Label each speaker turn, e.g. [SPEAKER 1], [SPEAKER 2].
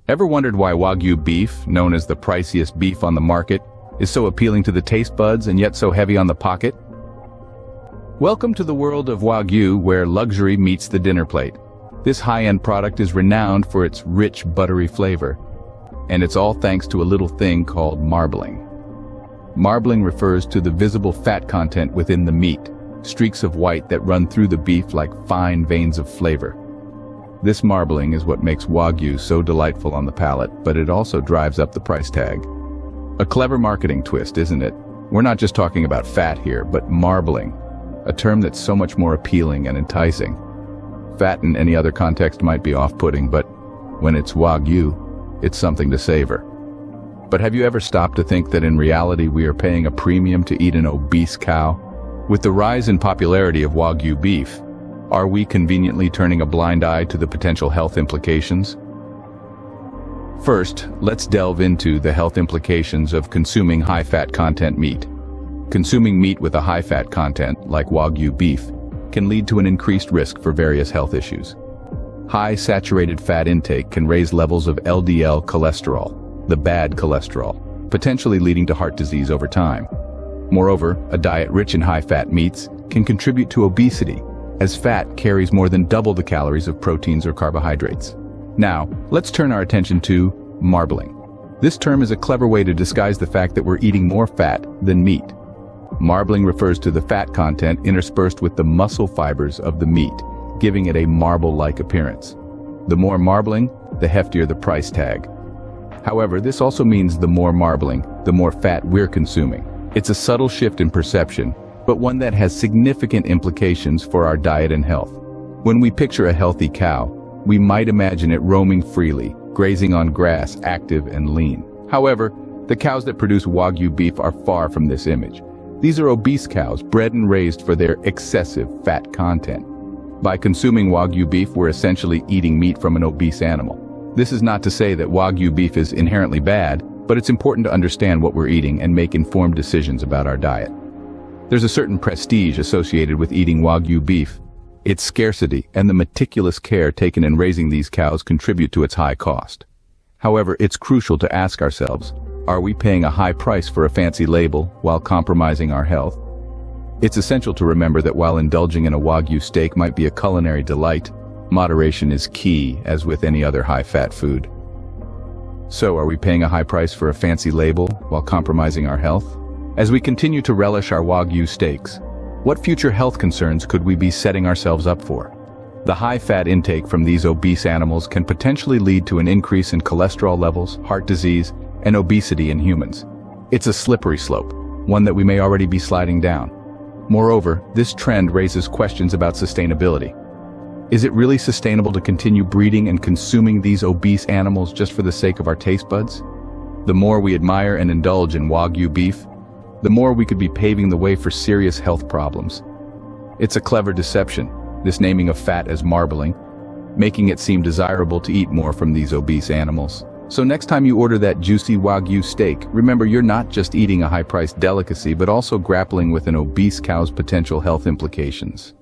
[SPEAKER 1] Ever wondered why Wagyu beef, known as the priciest beef on the market, is so appealing to the taste buds and yet so heavy on the pocket? Welcome to the world of Wagyu, where luxury meets the dinner plate. This high-end product is renowned for its rich, buttery flavor, and it's all thanks to a little thing called marbling. Marbling refers to the visible fat content within the meat, streaks of white that run through the beef like fine veins of flavor. This marbling is what makes Wagyu so delightful on the palate, but it also drives up the price tag. A clever marketing twist, isn't it? We're not just talking about fat here, but marbling, a term that's so much more appealing and enticing. Fat in any other context might be off-putting, but when it's Wagyu, it's something to savor. But have you ever stopped to think that in reality we are paying a premium to eat an obese cow? With the rise in popularity of Wagyu beef, are we conveniently turning a blind eye to the potential health implications? First, let's delve into the health implications of consuming high-fat content meat. Consuming meat with a high-fat content, like Wagyu beef, can lead to an increased risk for various health issues. High saturated fat intake can raise levels of LDL cholesterol, the bad cholesterol, potentially leading to heart disease over time. Moreover, a diet rich in high-fat meats can contribute to obesity, as fat carries more than double the calories of proteins or carbohydrates. Now, let's turn our attention to marbling. This term is a clever way to disguise the fact that we're eating more fat than meat. Marbling refers to the fat content interspersed with the muscle fibers of the meat, giving it a marble-like appearance. The more marbling, the heftier the price tag. However, this also means the more marbling, the more fat we're consuming. It's a subtle shift in perception, but one that has significant implications for our diet and health. When we picture a healthy cow, we might imagine it roaming freely, grazing on grass, active and lean. However, the cows that produce Wagyu beef are far from this image. These are obese cows, bred and raised for their excessive fat content. By consuming Wagyu beef, we're essentially eating meat from an obese animal. This is not to say that Wagyu beef is inherently bad, but it's important to understand what we're eating and make informed decisions about our diet. There's a certain prestige associated with eating Wagyu beef. Its scarcity and the meticulous care taken in raising these cows contribute to its high cost. However, it's crucial to ask ourselves, are we paying a high price for a fancy label while compromising our health? It's essential to remember that while indulging in a Wagyu steak might be a culinary delight, moderation is key, as with any other high-fat food. So, are we paying a high price for a fancy label while compromising our health? As we continue to relish our Wagyu steaks, what future health concerns could we be setting ourselves up for? The high-fat intake from these obese animals can potentially lead to an increase in cholesterol levels, heart disease, and obesity in humans. It's a slippery slope, one that we may already be sliding down. Moreover, this trend raises questions about sustainability. Is it really sustainable to continue breeding and consuming these obese animals just for the sake of our taste buds? The more we admire and indulge in Wagyu beef, the more we could be paving the way for serious health problems. It's a clever deception, this naming of fat as marbling, making it seem desirable to eat more from these obese animals. So next time you order that juicy Wagyu steak, remember you're not just eating a high-priced delicacy but also grappling with an obese cow's potential health implications.